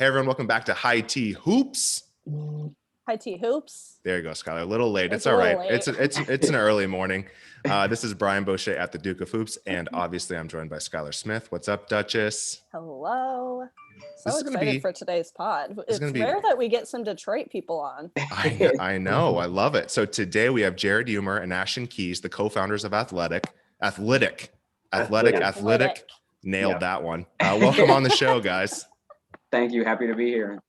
Hey everyone, welcome back to High Tea Hoops. High Tea Hoops. There you go, Skylar. A little late. It's a all little right. late. It's an early morning. This is Brian Bosche at the Duke of Hoops, and obviously I'm joined by Skylar Smith. What's up, Duchess? Hello. This So is gonna excited be- for today's pod. is It's gonna be- rare that we get some Detroit people on. I know. I love it. So today we have Jared Eummer and Ashton Keys, the co-founders of Athlytic. Nailed that one. Welcome on the show, guys. Thank you. Happy to be here.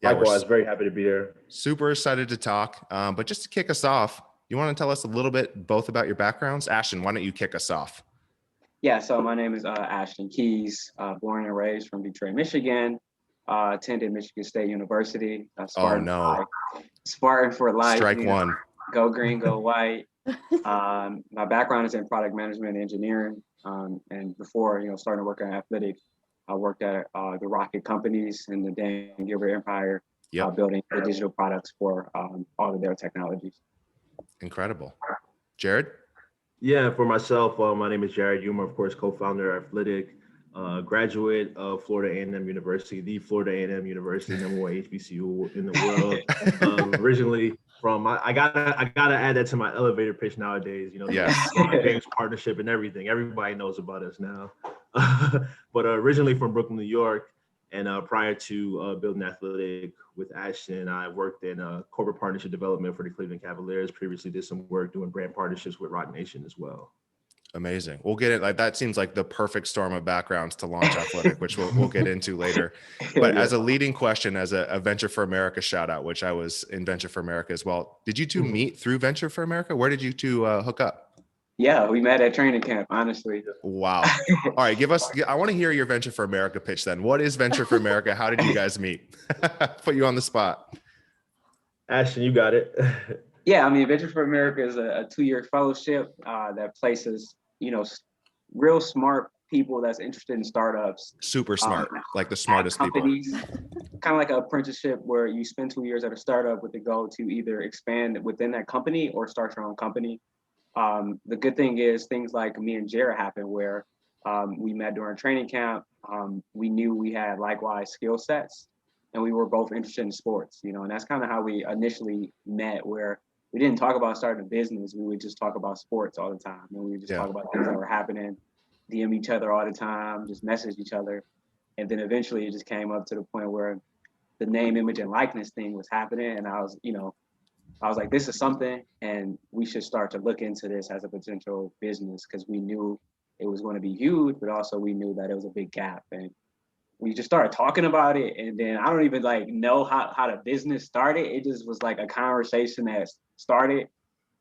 Yeah, Likewise, very happy to be here. Super excited to talk. But just to kick us off, you want to tell us a little bit both about your backgrounds? Ashton, why don't you kick us off? Yeah, so my name is Ashton Keys, born and raised from Detroit, Michigan. Attended Michigan State University. Spartan for life. Strike one. Go green, go white. My background is in product management and engineering. And before, starting to work at Athlytic, I worked at the Rocket companies in the Dan Gilbert empire, building the digital products for all of their technologies. Incredible. Jared? Yeah, for myself, my name is Jared Eummer, of course, co-founder of Athlytic, graduate of Florida A&M University, the Florida A&M University, #1 HBCU in the world. Originally from, I gotta add that to my elevator pitch nowadays. Games partnership and everything. Everybody knows about us now. But originally from Brooklyn, New York, and prior to building Athlytic with Ashton, I worked in corporate partnership development for the Cleveland Cavaliers. Previously did some work doing brand partnerships with Rock Nation as well. Amazing. We'll get it. Like that seems like the perfect storm of backgrounds to launch Athlytic, which we'll get into later. But as a leading question, as a Venture for America shout out, which I was in Venture for America as well. Did you two meet through Venture for America? Where did you two hook up? Yeah, we met at training camp, honestly. Wow. All right, I want to hear your Venture for America pitch then. What is Venture for America? How did you guys meet? Put you on the spot. Ashton, you got it. Yeah, I mean, Venture for America is a 2-year fellowship that places, real smart people that's interested in startups. Super smart, like the smartest companies, people. Kind of like an apprenticeship where you spend 2 years at a startup with the goal to either expand within that company or start your own company. The good thing is things like me and Jared happened where we met during training camp. We knew we had likewise skill sets and we were both interested in sports, and that's kind of how we initially met, where we didn't talk about starting a business. We would just talk about sports all the time. And we would just talk about things that were happening, DM each other all the time, just message each other. And then eventually it just came up to the point where the name, image, and likeness thing was happening. And I was like, this is something, and we should start to look into this as a potential business, because we knew it was going to be huge, but also we knew that it was a big gap. And we just started talking about it. And then I don't even know how the business started. It just was like a conversation that started.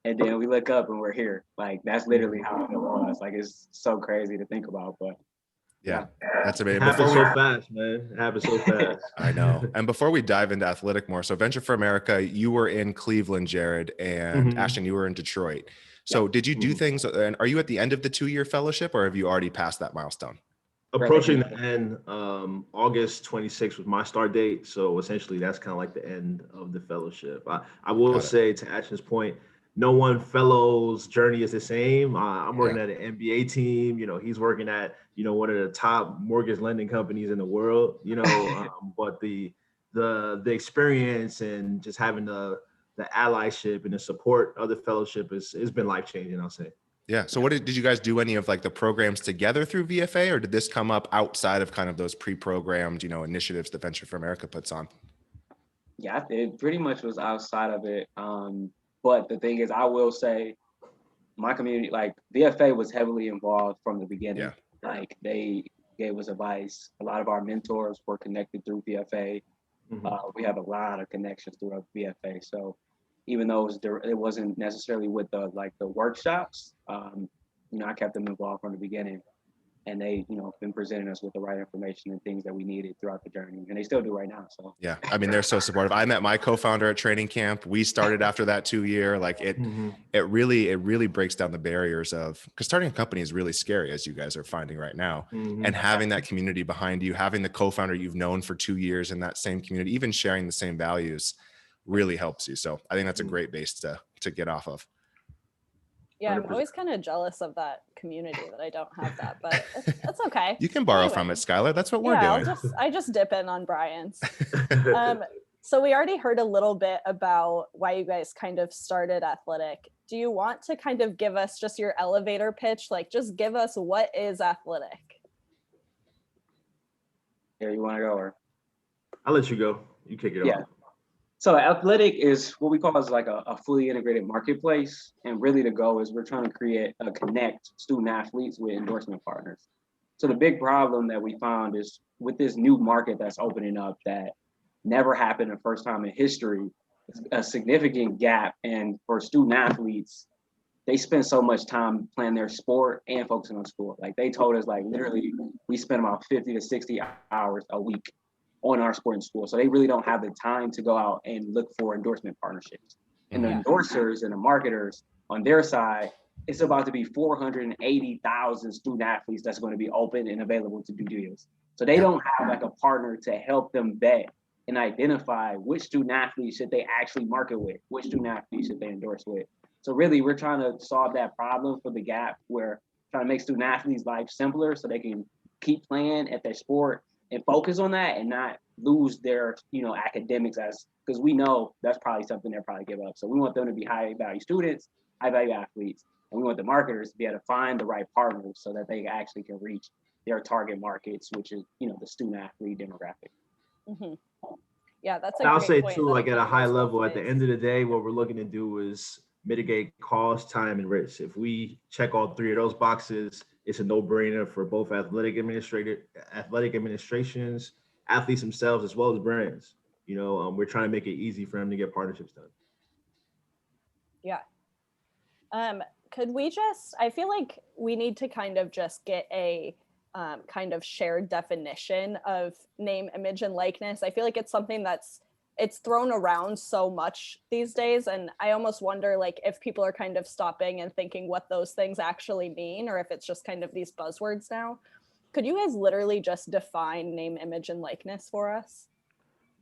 And then we look up and we're here. Like, that's literally how it was. Like, it's so crazy to think about, but yeah, that's amazing. It happens so fast, man. It happens so fast. I know. And before we dive into Athlytic more, so Venture for America, you were in Cleveland, Jared, and Ashton, you were in Detroit. So did you do things, and are you at the end of the 2-year fellowship, or have you already passed that milestone? Approaching the end. August 26th was my start date. So essentially that's kind of like the end of the fellowship. I will say, to Ashton's point, no one fellow's journey is the same. I'm working at an MBA team. He's working at, one of the top mortgage lending companies in the world, but the experience and just having the allyship and the support of the fellowship has been life-changing, I'll say. Yeah. So did you guys do any of the programs together through VFA, or did this come up outside of kind of those pre-programmed, initiatives that Venture for America puts on? Yeah, it pretty much was outside of it. But the thing is, I will say my community, VFA was heavily involved from the beginning. Yeah. They gave us advice. A lot of our mentors were connected through VFA. We have a lot of connections through VFA. So even though it wasn't necessarily with the workshops, I kept them involved from the beginning, and they, been presenting us with the right information and things that we needed throughout the journey, and they still do right now. So yeah, I mean, they're so supportive. I met my co-founder at training camp. We started after that 2-year. It really breaks down the barriers of, because starting a company is really scary, as you guys are finding right now, and having that community behind you, having the co-founder you've known for 2 years in that same community, even sharing the same values, really helps you. So I think that's a great base to get off of. Yeah, I'm 100%. always kind of jealous of that community that I don't have that, but that's okay. You can borrow Anyway. from it, Skylar. That's what we're Yeah, doing. I just dip in on Brian's. So we already heard a little bit about why you guys kind of started Athlytic. Do you want to kind of give us just your elevator pitch? Like, just give us what is Athlytic? Yeah, you want to go or? I'll let you go. You kick it Yeah. off. So Athlytic is what we call as like a fully integrated marketplace. And really the goal is we're trying to connect student athletes with endorsement partners. So the big problem that we found is with this new market that's opening up that never happened the first time in history, a significant gap. And for student athletes, they spend so much time playing their sport and focusing on school. Like they told us, like literally, we spend about 50 to 60 hours a week on our sport in school. So they really don't have the time to go out and look for endorsement partnerships. And the endorsers and the marketers on their side, it's about to be 480,000 student athletes that's going to be open and available to do deals. So they don't have like a partner to help them vet and identify which student athletes should they actually market with, which student athletes should they endorse with. So really, we're trying to solve that problem for the gap. We're trying to make student athletes' life simpler so they can keep playing at their sport and focus on that and not lose their, academics because we know that's probably something they'll probably give up. So we want them to be high value students, high value athletes, and we want the marketers to be able to find the right partners so that they actually can reach their target markets, which is, the student athlete demographic. Mm-hmm. Yeah, that's. I'll say too, like at a high level, at the end of the day, what we're looking to do is mitigate cost, time, and risk. If we check all three of those boxes, it's a no-brainer for both athletic administrations, athletes themselves, as well as brands. We're trying to make it easy for them to get partnerships done. Yeah. Could we I feel like we need to kind of just get a kind of shared definition of name, image, and likeness. I feel like it's something it's thrown around so much these days. And I almost wonder like if people are kind of stopping and thinking what those things actually mean, or if it's just kind of these buzzwords now. Could you guys literally just define name, image, and likeness for us?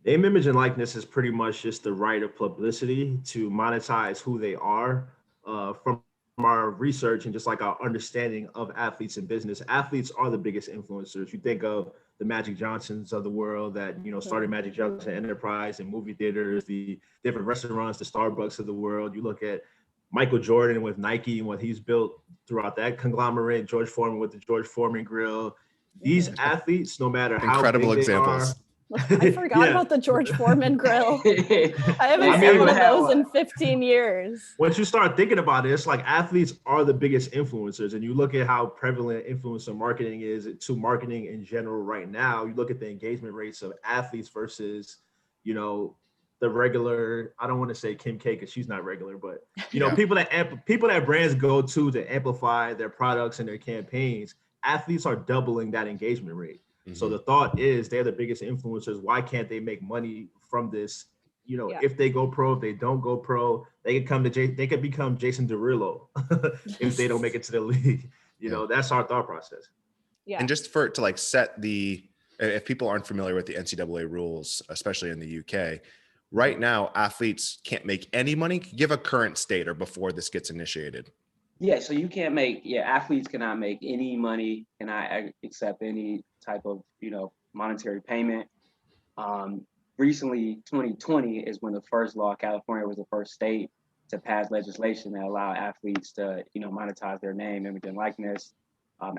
Name, image, and likeness is pretty much just the right of publicity to monetize who they are. From our research and just like our understanding of athletes in business, athletes are the biggest influencers. You think of the Magic Johnsons of the world that, started Magic Johnson Enterprise and movie theaters, the different restaurants, the Starbucks of the world. You look at Michael Jordan with Nike and what he's built throughout that conglomerate, George Foreman with the George Foreman Grill. These athletes, no matter how incredible big examples. I forgot about the George Foreman Grill. I haven't seen one of those in 15 years. Once you start thinking about it, it's like athletes are the biggest influencers. And you look at how prevalent influencer marketing is to marketing in general right now. You look at the engagement rates of athletes versus, the regular, I don't want to say Kim K because she's not regular, but, people that brands go to amplify their products and their campaigns, athletes are doubling that engagement rate. Mm-hmm. So the thought is they're the biggest influencers. Why can't they make money from this? If they go pro, if they don't go pro, they could become Jason Derulo if they don't make it to the league. That's our thought process. Yeah. And just to like set if people aren't familiar with the NCAA rules, especially in the UK, right now, athletes can't make any money. Give a current state or before this gets initiated. Yeah, so you can't athletes cannot make any money, cannot accept any type of, monetary payment. Recently, 2020 is when the first law, California was the first state to pass legislation that allowed athletes to, monetize their name, image, and likeness.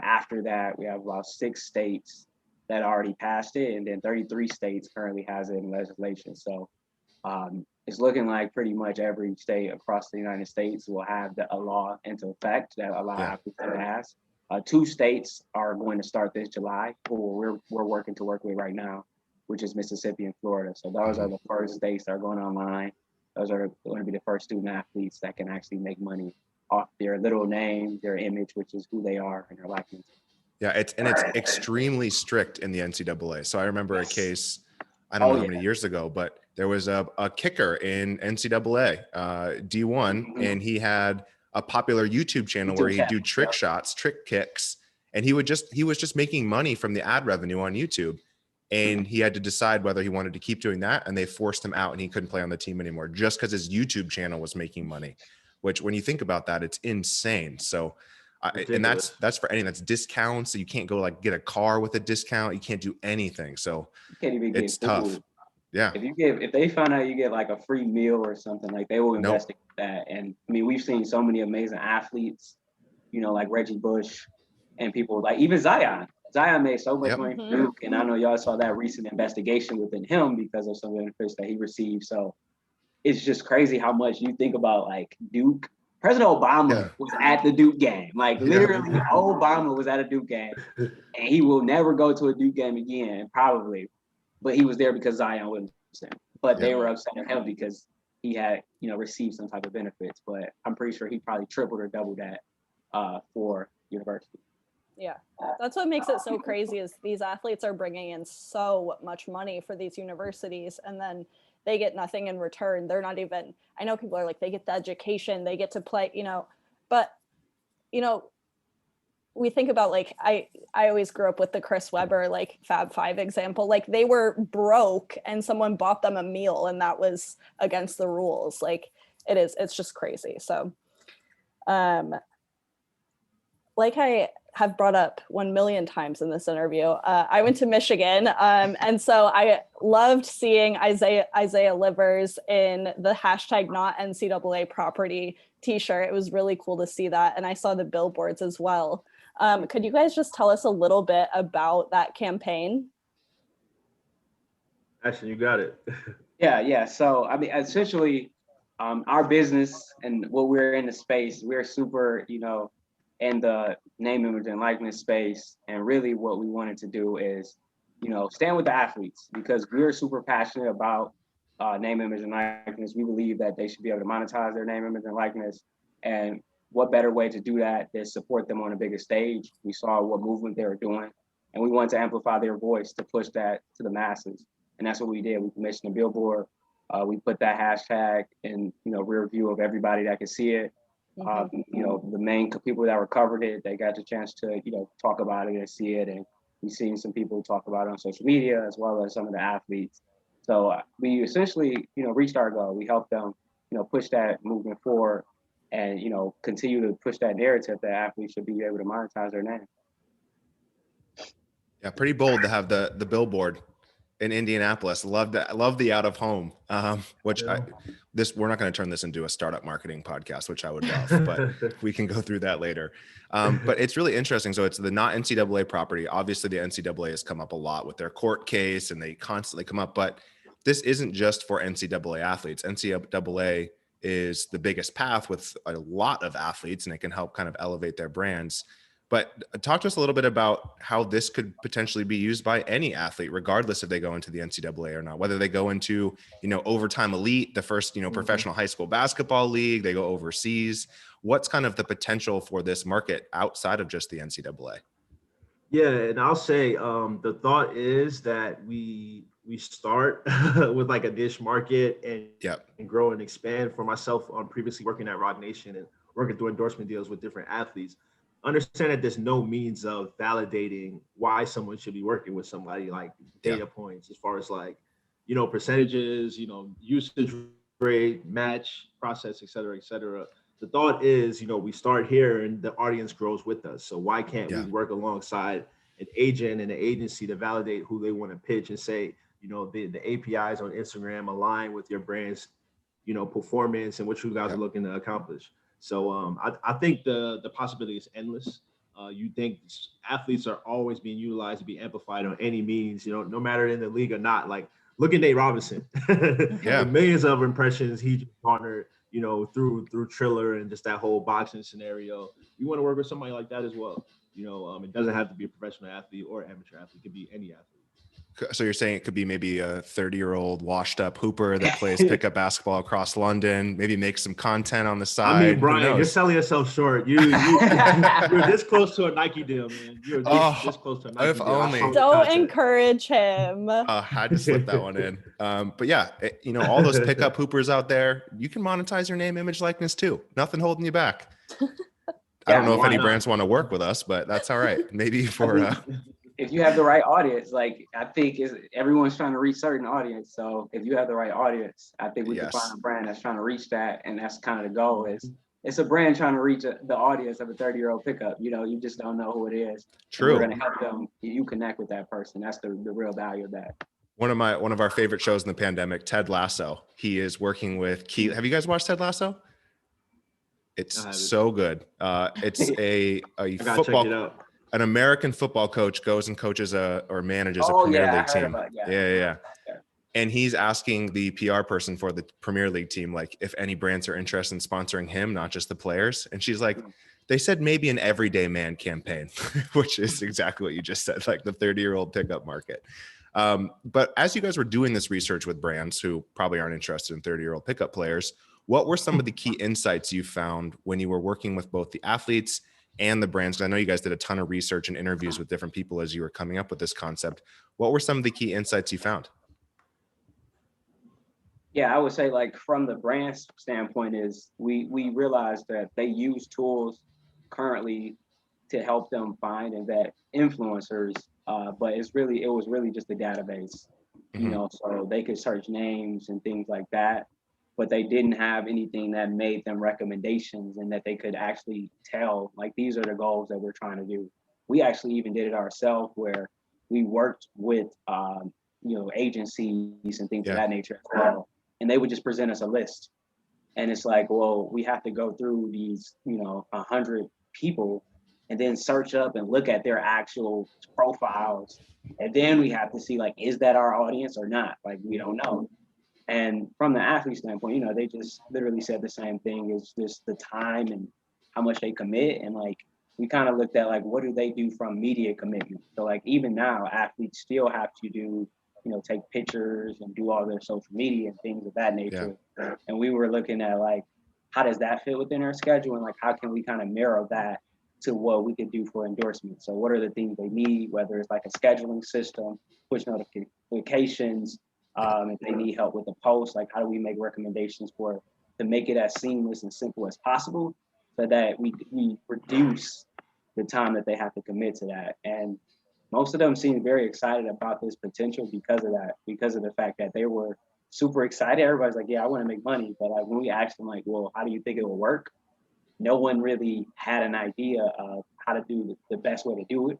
After that, we have about 6 states that already passed it, and then 33 states currently has it in legislation. So it's looking like pretty much every state across the United States will have a law into effect that allow athletes to pass. 2 states are going to start this July, who we're working to work with right now, which is Mississippi and Florida. So those are the first states that are going online. Those are going to be the first student athletes that can actually make money off their little name, their image, which is who they are, and their likeness. Yeah, it's extremely strict in the NCAA. So I remember a case, I don't know how many years ago, but there was a kicker in NCAA D1, and he had a popular YouTube channel where he'd do trick shots, trick kicks, and he was just making money from the ad revenue on YouTube. And he had to decide whether he wanted to keep doing that, and they forced him out, and he couldn't play on the team anymore just because his YouTube channel was making money. which when you think about that, it's insane. So, and Ridiculous. that's for anything. That's discounts. So you can't go like get a car with a discount. You can't do anything. So You can't even get it's food. tough. Yeah. If they find out you get like a free meal or something, like they will investigate that. And I mean, we've seen so many amazing athletes, you know, like Reggie Bush and people like even Zion. Zion made so much money from Duke, and I know y'all saw that recent investigation within him because of some of the benefits that he received. So it's just crazy how much you think about like Duke. President Obama was at the Duke game. Like literally, Obama was at a Duke game, and he will never go to a Duke game again, probably. But he was there because Zion was there. But they were upset at him because he had, you know, received some type of benefits. But I'm pretty sure he probably tripled or doubled that for university. Yeah, that's what makes it so crazy is these athletes are bringing in so much money for these universities, and then they get nothing in return. They're not even, I know people are like, they get the education, they get to play, you know, but, you know, we think about like, I always grew up with the Chris Webber, like Fab Five example, like they were broke and someone bought them a meal and that was against the rules. Like it's just crazy. So, like I have brought up 1 million times in this interview, I went to Michigan. And so I loved seeing Isaiah Livers in the hashtag not NCAA property t-shirt. It was really cool to see that. And I saw the billboards as well. Could you guys just tell us a little bit about that campaign? Ashton, you got it. Yeah. So, I mean, essentially, our business and what we're in the space, we're super, you know, in the name, image, and likeness space. And really what we wanted to do is, you know, stand with the athletes because we're super passionate about name, image, and likeness. We believe that they should be able to monetize their name, image, and likeness. And what better way to do that than support them on a bigger stage? We saw what movement they were doing, and we wanted to amplify their voice to push that to the masses. And that's what we did. We commissioned a billboard. We put that hashtag in, you know, rear view of everybody that could see it. You know, the main people that were covered it, they got the chance to, you know, talk about it and see it. And we've seen some people talk about it on social media as well as some of the athletes. So we essentially, you know, reached our goal. We helped them, you know, push that movement forward and, you know, continue to push that narrative that athletes should be able to monetize their name. Yeah, pretty bold to have the billboard in Indianapolis. Love the out of home, which we're not going to turn this into a startup marketing podcast, which I would love, but we can go through that later. But it's really interesting. So it's the not NCAA property. Obviously the NCAA has come up a lot with their court case and they constantly come up, but this isn't just for NCAA athletes. NCAA is the biggest path with a lot of athletes and it can help kind of elevate their brands. But talk to us a little bit about how this could potentially be used by any athlete, regardless if they go into the NCAA or not, whether they go into, you know, Overtime Elite, the first, you know, professional high school basketball league, they go overseas. What's kind of the potential for this market outside of just the NCAA? Yeah, and I'll say the thought is that we start with like a niche market and grow and expand. For myself, on previously working at Rock Nation and working through endorsement deals with different athletes, understand that there's no means of validating why someone should be working with somebody, like data points as far as like, you know, percentages, you know, usage rate, match process, et cetera, et cetera. The thought is, you know, we start here and the audience grows with us. So why can't we work alongside an agent and an agency to validate who they want to pitch and say, you know, the APIs on Instagram align with your brand's, you know, performance and what you guys are looking to accomplish. So I think the possibility is endless. You think athletes are always being utilized to be amplified on any means, you know, no matter in the league or not. Like, look at Nate Robinson. The millions of impressions he garnered, you know, through Triller and just that whole boxing scenario. You want to work with somebody like that as well. You know, it doesn't have to be a professional athlete or amateur athlete. It could be any athlete. So you're saying it could be maybe a 30-year-old washed up hooper that plays pickup basketball across London, maybe make some content on the side. I mean, Brian, you're selling yourself short. You're this close to a Nike deal, man. You're this close to a Nike deal. Only. Don't encourage him. Had to slip that one in. But yeah, you know, all those pickup hoopers out there, you can monetize your name, image, likeness too. Nothing holding you back. I don't know if any brands want to work with us, but that's all right. Maybe for if you have the right audience, like I think everyone's trying to reach certain audience. So if you have the right audience, I think we can find a brand that's trying to reach that. And that's kind of the goal is it's a brand trying to reach the audience of a 30-year-old pickup. You know, you just don't know who it is. True. We're going to help them. You connect with that person. That's the real value of that. One of our favorite shows in the pandemic, Ted Lasso. He is working with Key. Have you guys watched Ted Lasso? It's so good. It's a football, an American football coach goes and coaches or manages a Premier League team. Yeah. And he's asking the PR person for the Premier League team, like, if any brands are interested in sponsoring him, not just the players. And she's like, they said maybe an everyday man campaign, which is exactly what you just said, like the 30-year-old pickup market. But as you guys were doing this research with brands who probably aren't interested in 30-year-old pickup players, what were some of the key insights you found when you were working with both the athletes and the brands? 'Cause I know you guys did a ton of research and interviews with different people as you were coming up with this concept. What were some of the key insights you found? Yeah, I would say, like, from the brand standpoint is we realized that they use tools currently to help them find and vet influencers, but it was really just a database, you know, so they could search names and things like that, but they didn't have anything that made them recommendations and that they could actually tell, like, these are the goals that we're trying to do. We actually even did it ourselves, where we worked with, you know, agencies and things of that nature as well. And they would just present us a list. And it's like, well, we have to go through these, you know, 100 people and then search up and look at their actual profiles. And then we have to see, like, is that our audience or not? Like, we don't know. And from the athlete standpoint, you know, they just literally said the same thing. It's just the time and how much they commit. And, like, we kind of looked at, like, what do they do from media commitment? So, like, even now, athletes still have to do, you know, take pictures and do all their social media and things of that nature. Yeah. And we were looking at, like, how does that fit within our schedule? And, like, how can we kind of mirror that to what we could do for endorsement? So what are the things they need, whether it's like a scheduling system, push notifications, if they need help with the post, like, how do we make recommendations to make it as seamless and simple as possible so that we reduce the time that they have to commit to that. And most of them seemed very excited about this potential because of that, because of the fact that they were super excited. Everybody's like, yeah, I want to make money. But, like, when we asked them, like, well, how do you think it will work? No one really had an idea of how to do the best way to do it.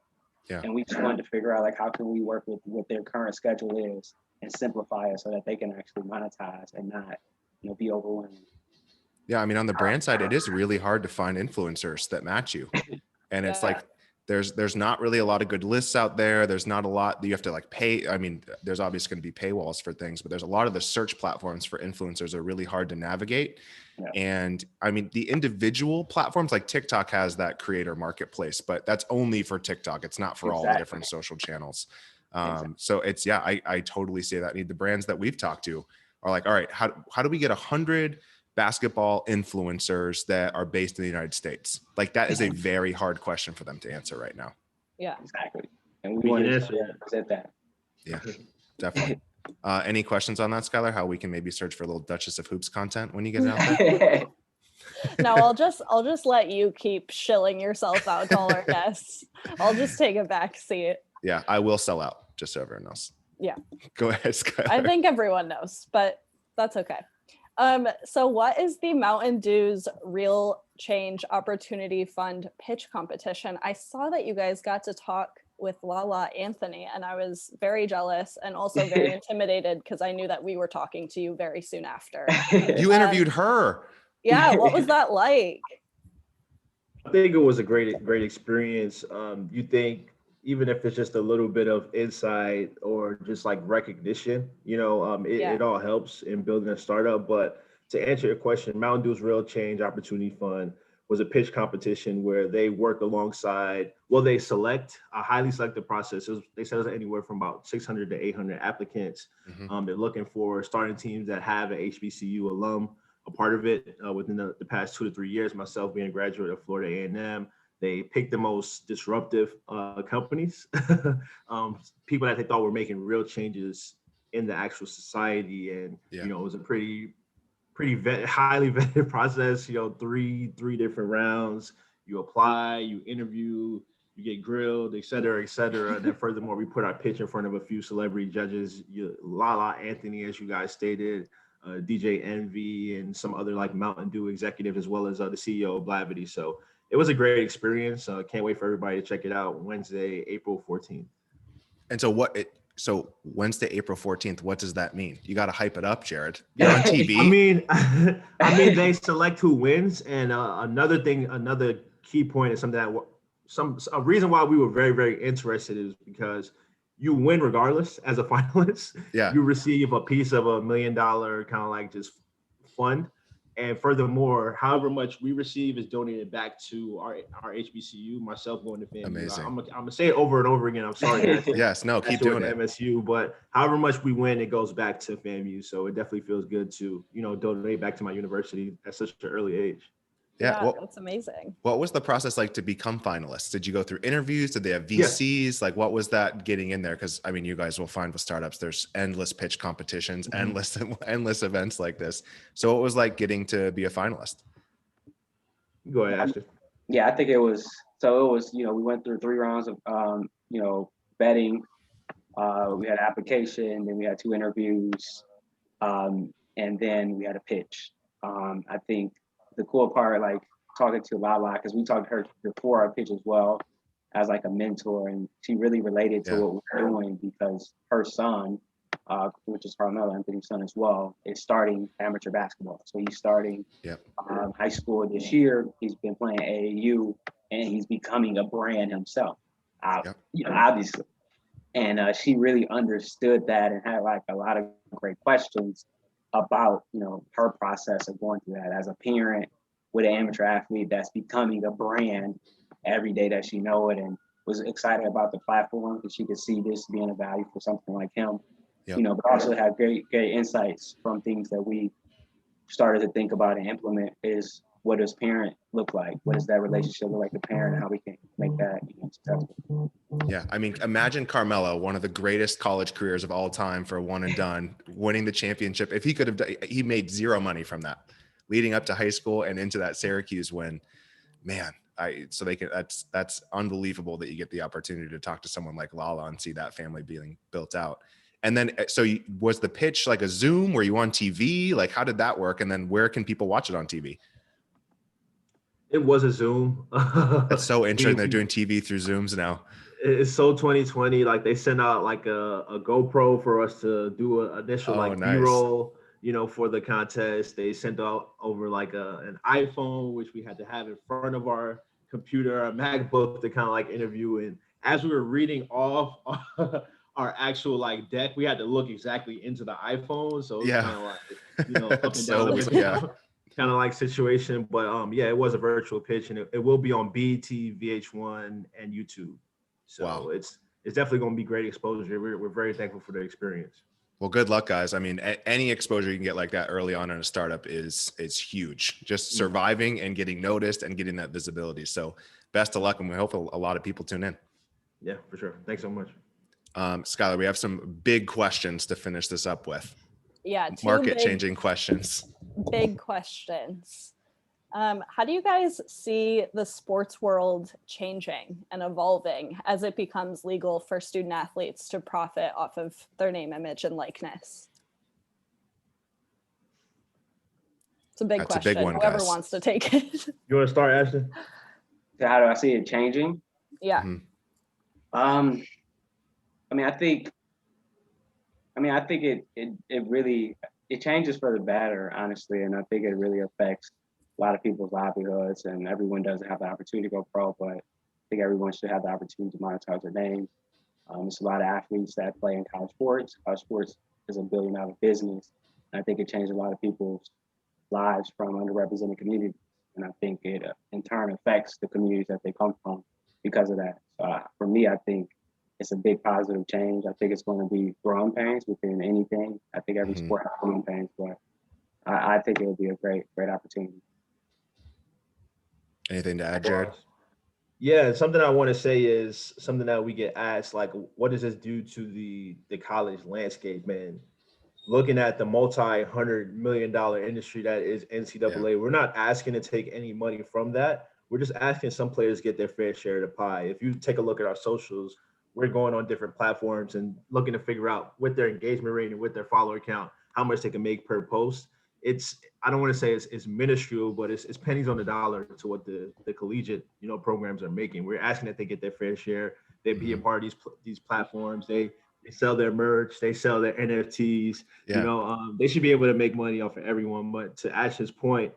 Yeah. And we just wanted to figure out, like, how can we work with what their current schedule is and simplify it so that they can actually monetize and not, you know, be overwhelmed. Yeah, I mean, on the brand side, it is really hard to find influencers that match you. And it's like, there's not really a lot of good lists out there. There's not a lot that you have to, like, pay. I mean, there's obviously going to be paywalls for things, but there's a lot of the search platforms for influencers are really hard to navigate. Yeah. And I mean, the individual platforms, like TikTok has that creator marketplace, but that's only for TikTok. It's not for all the different social channels. So it's, I totally see that. The brands that we've talked to are like, all right, how do we get 100 basketball influencers that are based in the United States? Like, that is a very hard question for them to answer right now. Yeah, exactly. And we want to present that. Yeah, definitely. Any questions on that, Skylar? How we can maybe search for a little Duchess of Hoops content when you get it out there? No, I'll just let you keep shilling yourself out to all our guests. I'll just take a back seat. Yeah, I will sell out, just so everyone knows. Yeah. Go ahead, Skylar. I think everyone knows, but that's okay. So what is the Mountain Dew's Real Change Opportunity Fund pitch competition? I saw that you guys got to talk with Lala Anthony, and I was very jealous and also very intimidated because I knew that we were talking to you very soon after. You interviewed her. Yeah, what was that like? I think it was a great experience. You think, even if it's just a little bit of insight or just like recognition, you know, it all helps in building a startup. But to answer your question, Mountain Dew's Real Change Opportunity Fund was a pitch competition where they work alongside, they select a highly selective process. They said it was anywhere from about 600 to 800 applicants. They're looking for starting teams that have an HBCU alum a part of it within the past 2 to 3 years. Myself being a graduate of Florida A&M, they picked the most disruptive companies, people that they thought were making real changes in the actual society. And, you know, it was a pretty highly vetted process, you know, three different rounds. You apply, you interview, you get grilled, et cetera, et cetera. And then furthermore, we put our pitch in front of a few celebrity judges, Lala Anthony, as you guys stated, DJ Envy and some other like Mountain Dew executives, as well as the CEO of Blavity. So it was a great experience. Can't wait for everybody to check it out Wednesday, April 14th. And so Wednesday, April 14th, what does that mean? You got to hype it up, Jared. You're on TV. I mean, they select who wins. And another key point is something that a reason why we were very, very interested is because you win regardless as a finalist. Yeah. You receive a piece of $1 million kind of like just fund. And furthermore, however much we receive is donated back to our HBCU, myself going to FAMU. Amazing. I'm gonna say it over and over again. I'm sorry. Yes, no, keep doing it. MSU, but however much we win, it goes back to FAMU. So it definitely feels good to, donate back to my university at such an early age. Yeah, that's amazing. What was the process like to become finalists? Did you go through interviews? Did they have VCs? Yeah. Like, what was that getting in there? Because I mean, you guys will find with startups, there's endless pitch competitions, endless events like this. So what was like getting to be a finalist? Go ahead, Ashton. Yeah, I think it was. So it was. We went through 3 rounds of vetting. We had application, then we had 2 interviews, and then we had a pitch. I think the cool part, like talking to Lala, because we talked to her before our pitch as well, as like a mentor, and she really related to what we're doing because her son, which is Carmelo Anthony's son as well, is starting amateur basketball. So he's starting high school this year. He's been playing AAU, and he's becoming a brand himself, obviously. And she really understood that and had like a lot of great questions about, her process of going through that as a parent with an amateur athlete that's becoming a brand every day that she know it, and was excited about the platform because she could see this being a value for something like him, but also have great insights from things that we started to think about and implement is what does parent look like? What does that relationship look like to parent, and how we can make that successful? Yeah, I mean, imagine Carmelo, one of the greatest college careers of all time for a one and done, winning the championship. If he could have, he made 0 money from that, leading up to high school and into that Syracuse win. Man, that's unbelievable that you get the opportunity to talk to someone like Lala and see that family being built out. And then, was the pitch like a Zoom? Were you on TV? Like, how did that work? And then where can people watch it on TV? It was a Zoom. That's so interesting. They're doing TV through Zooms now. It's so 2020. Like they sent out like a GoPro for us to do an initial B-roll, for the contest. They sent out over like an iPhone, which we had to have in front of our computer, a MacBook to kind of like interview. And as we were reading off our actual like deck, we had to look exactly into the iPhone. So it was kind of like, up and down. Kind of like situation, but it was a virtual pitch, and it will be on BET, VH1, and YouTube. So it's definitely going to be great exposure. We're very thankful for the experience. Well, good luck, guys. I mean, any exposure you can get like that early on in a startup is huge. Just surviving and getting noticed and getting that visibility. So best of luck, and we hope a lot of people tune in. Yeah, for sure. Thanks so much. Skylar, we have some big questions to finish this up with. Yeah, market changing questions. Big questions. How do you guys see the sports world changing and evolving as it becomes legal for student athletes to profit off of their name, image, and likeness? It's a big question. A big one, whoever wants to take it. You want to start, Ashton? How do I see it changing? Yeah. Mm-hmm. I think it really changes for the better, honestly, and I think it really affects a lot of people's livelihoods, and everyone doesn't have the opportunity to go pro, but I think everyone should have the opportunity to monetize their name. There's a lot of athletes that play in college sports. College sports is $1 billion business, and I think it changed a lot of people's lives from underrepresented communities, and I think it in turn affects the communities that they come from because of that. So for me, I think it's a big positive change. I think it's going to be growing pains within anything. I think every sport has growing pains, but I think it will be a great opportunity. Anything to add, Jared? Yeah, something I want to say is something that we get asked, like, what does this do to the college landscape, man? Looking at the multi-$100 million industry that is NCAA, we're not asking to take any money from that. We're just asking some players to get their fair share of the pie. If you take a look at our socials, we're going on different platforms and looking to figure out with their engagement rate and with their follower count, how much they can make per post. I don't want to say it's minuscule, but it's pennies on the dollar to what the collegiate, programs are making. We're asking that they get their fair share. They be a part of these platforms. They sell their merch. They sell their NFTs. Yeah. They should be able to make money off of everyone. But to Ashton's point,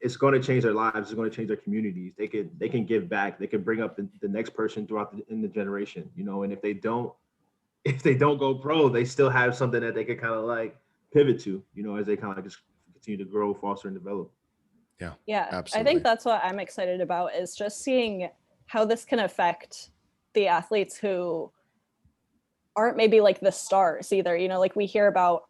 it's going to change their lives. It's going to change their communities. They can give back. They can bring up the next person throughout in the generation. And if they don't go pro, they still have something that they can kind of like pivot to. As they kind of just continue to grow, foster, and develop. Yeah, absolutely. I think that's what I'm excited about, is just seeing how this can affect the athletes who aren't maybe like the stars either. Like we hear about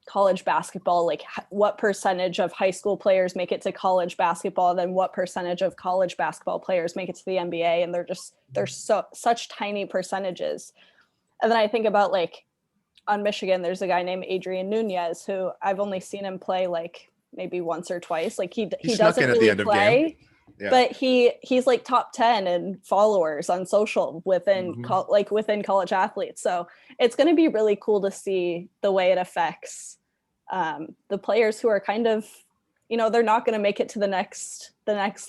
college basketball, like what percentage of high school players make it to college basketball, then what percentage of college basketball players make it to the NBA, and they're such tiny percentages. And then I think about, like, on Michigan, there's a guy named Adrian Nunez, who I've only seen him play like maybe once or twice. Like he doesn't really play, but he's like top 10 in followers on social within within college athletes. So it's going to be really cool to see the way it affects the players who are kind of, they're not going to make it to the next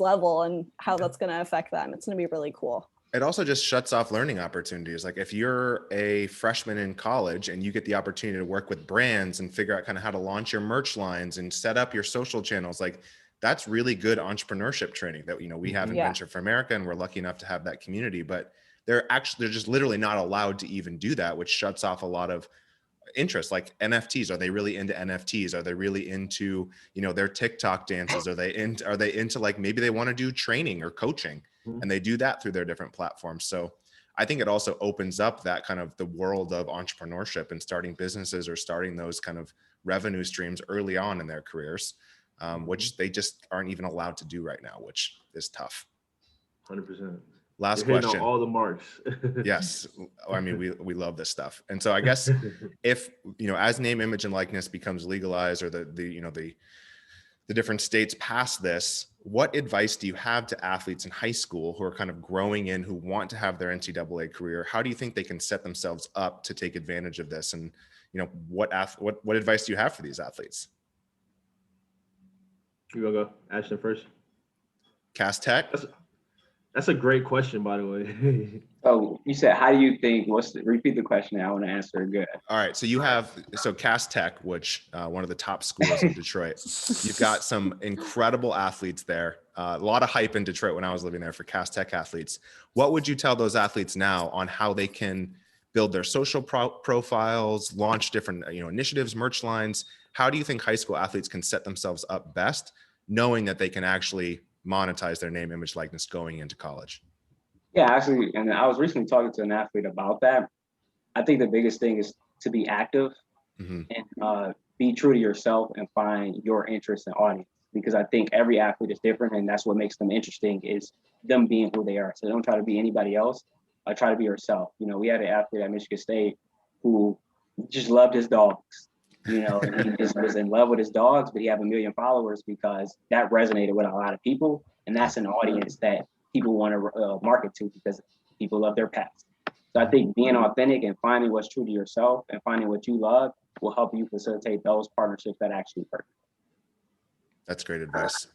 level, and how that's going to affect them. It's going to be really cool. It also just shuts off learning opportunities. Like if you're a freshman in college and you get the opportunity to work with brands and figure out kind of how to launch your merch lines and set up your social channels, like that's really good entrepreneurship training that, we have in Venture for America, and we're lucky enough to have that community, but they're just literally not allowed to even do that, which shuts off a lot of interest. Like NFTs, are they really into NFTs? Are they really into, their TikTok dances? Are they into like, maybe they want to do training or coaching, and they do that through their different platforms. So I think it also opens up that kind of the world of entrepreneurship and starting businesses or starting those kind of revenue streams early on in their careers, which they just aren't even allowed to do right now, which is tough. 100%. Last You're question. All the marks. Yes. I mean, we love this stuff. And so I guess if, as name, image, and likeness becomes legalized, or the different states pass this, what advice do you have to athletes in high school who are kind of growing in, who want to have their NCAA career? How do you think they can set themselves up to take advantage of this? And, what advice do you have for these athletes? You want to go, Ashton, first? Cass Tech? That's a great question, by the way. Oh, you said, how do you think, repeat the question. I want to answer it good. All right. So Cass Tech, which one of the top schools in Detroit, you've got some incredible athletes there. A lot of hype in Detroit when I was living there for Cass Tech athletes. What would you tell those athletes now on how they can build their social profiles, launch different initiatives, merch lines? How do you think high school athletes can set themselves up best, knowing that they can actually monetize their name, image, likeness going into college? Yeah, actually, and I was recently talking to an athlete about that. I think the biggest thing is to be active and be true to yourself and find your interest and audience, because I think every athlete is different, and that's what makes them interesting, is them being who they are. So don't try to be anybody else. Try to be yourself. We had an athlete at Michigan State who just loved his dogs. And he just was in love with his dogs, but he had 1 million followers because that resonated with a lot of people. And that's an audience that people want to market to, because people love their pets. So I think being authentic and finding what's true to yourself and finding what you love will help you facilitate those partnerships that actually work. That's great advice.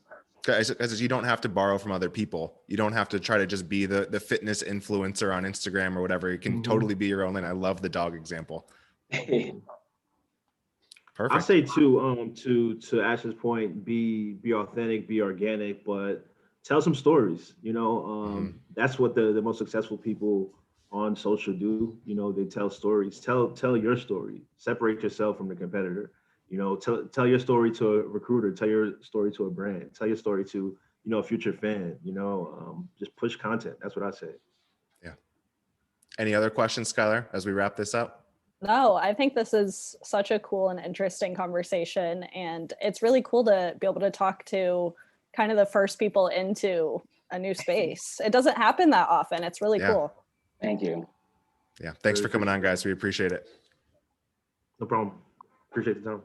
Because you don't have to borrow from other people. You don't have to try to just be the fitness influencer on Instagram or whatever. You can totally be your own. And I love the dog example. Perfect. I'll say too, to Ash's point, be authentic, be organic, but tell some stories. That's what the most successful people on social do. They tell stories. Tell your story. Separate yourself from the competitor. Tell your story to a recruiter. Tell your story to a brand. Tell your story to a future fan. Just push content. That's what I say. Yeah. Any other questions, Skylar, as we wrap this up? No, I think this is such a cool and interesting conversation, and it's really cool to be able to talk to kind of the first people into a new space. It doesn't happen that often. It's really cool. Thank you. Yeah. Thanks for coming on, guys. We appreciate it. No problem. Appreciate the time.